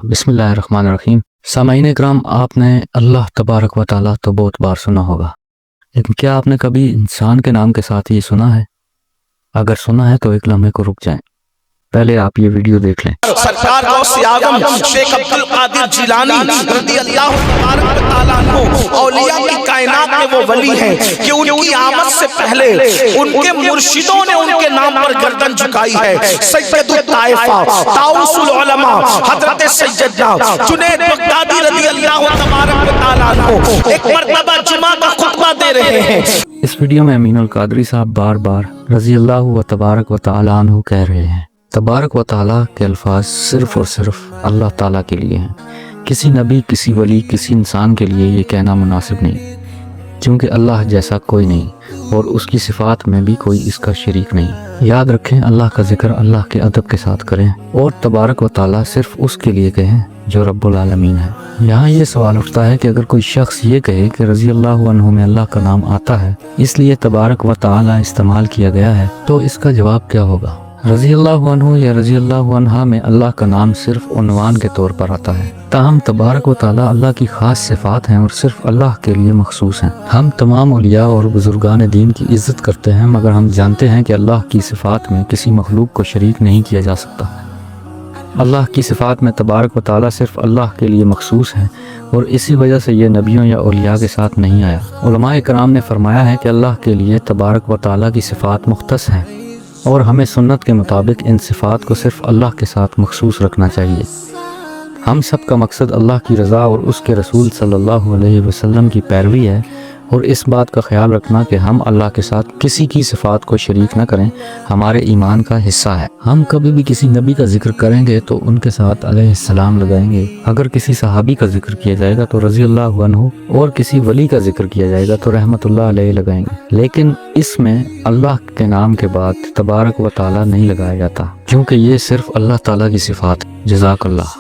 بسم اللہ الرحمن الرحیم۔ سامعین اکرام، آپ نے اللہ تبارک و تعالیٰ تو بہت بار سنا ہوگا، لیکن کیا آپ نے کبھی انسان کے نام کے ساتھ یہ سنا ہے؟ اگر سنا ہے تو ایک لمحے کو رک جائیں، پہلے آپ یہ ویڈیو دیکھ لیں۔ سرکار غوث اعظم شیخ عبد القادر جیلانی رضی اللہ تبارک و تعالیٰ عنہ اولیاء کی کائنات میں وہ ولی ہیں کہ ان کی آمد سے پہلے ان کے مرشدوں نے ان کے نام پر گردن جھکائی ہے۔ سید الطائفہ طاؤس العلماء حضرت سیدنا جنید بغدادی رضی اللہ تبارک و تعالیٰ عنہ ایک مرتبہ جمعہ کا خطبہ دے رہے ہیں۔ اس ویڈیو میں امین القادری صاحب بار بار رضی اللہ و تبارک و تعالیٰ عنہ کہہ رہے ہیں۔ تبارک و تعالیٰ کے الفاظ صرف اور صرف اللہ تعالیٰ کے لیے ہیں۔ کسی نبی، کسی ولی، کسی انسان کے لیے یہ کہنا مناسب نہیں، کیونکہ اللہ جیسا کوئی نہیں اور اس کی صفات میں بھی کوئی اس کا شریک نہیں۔ یاد رکھیں، اللہ کا ذکر اللہ کے ادب کے ساتھ کریں اور تبارک و تعالیٰ صرف اس کے لیے کہیں جو رب العالمین ہے۔ یہاں یہ سوال اٹھتا ہے کہ اگر کوئی شخص یہ کہے کہ رضی اللہ عنہ میں اللہ کا نام آتا ہے، اس لیے تبارک و تعالیٰ استعمال کیا گیا ہے، تو اس کا جواب کیا ہوگا؟ رضی اللہ عنہ یا رضی اللہ عنہا میں اللہ کا نام صرف عنوان کے طور پر آتا ہے، تاہم تبارک و تعالیٰ اللہ کی خاص صفات ہیں اور صرف اللہ کے لیے مخصوص ہیں۔ ہم تمام اولیاء اور بزرگان دین کی عزت کرتے ہیں، مگر ہم جانتے ہیں کہ اللہ کی صفات میں کسی مخلوق کو شریک نہیں کیا جا سکتا۔ اللہ کی صفات میں تبارک و تعالیٰ صرف اللہ کے لیے مخصوص ہیں اور اسی وجہ سے یہ نبیوں یا اولیاء کے ساتھ نہیں آیا۔ علماء کرام نے فرمایا ہے کہ اللہ کے لیے تبارک و تعالیٰ کی صفات مختص ہیں اور ہمیں سنت کے مطابق ان صفات کو صرف اللہ کے ساتھ مخصوص رکھنا چاہیے۔ ہم سب کا مقصد اللہ کی رضا اور اس کے رسول صلی اللہ علیہ وسلم کی پیروی ہے اور اس بات کا خیال رکھنا کہ ہم اللہ کے ساتھ کسی کی صفات کو شریک نہ کریں ہمارے ایمان کا حصہ ہے۔ ہم کبھی بھی کسی نبی کا ذکر کریں گے تو ان کے ساتھ علیہ السلام لگائیں گے، اگر کسی صحابی کا ذکر کیا جائے گا تو رضی اللہ عنہ اور کسی ولی کا ذکر کیا جائے گا تو رحمت اللہ علیہ لگائیں گے، لیکن اس میں اللہ کے نام کے بعد تبارک و تعالیٰ نہیں لگایا جاتا، کیونکہ یہ صرف اللہ تعالیٰ کی صفات ہے۔ جزاک اللہ۔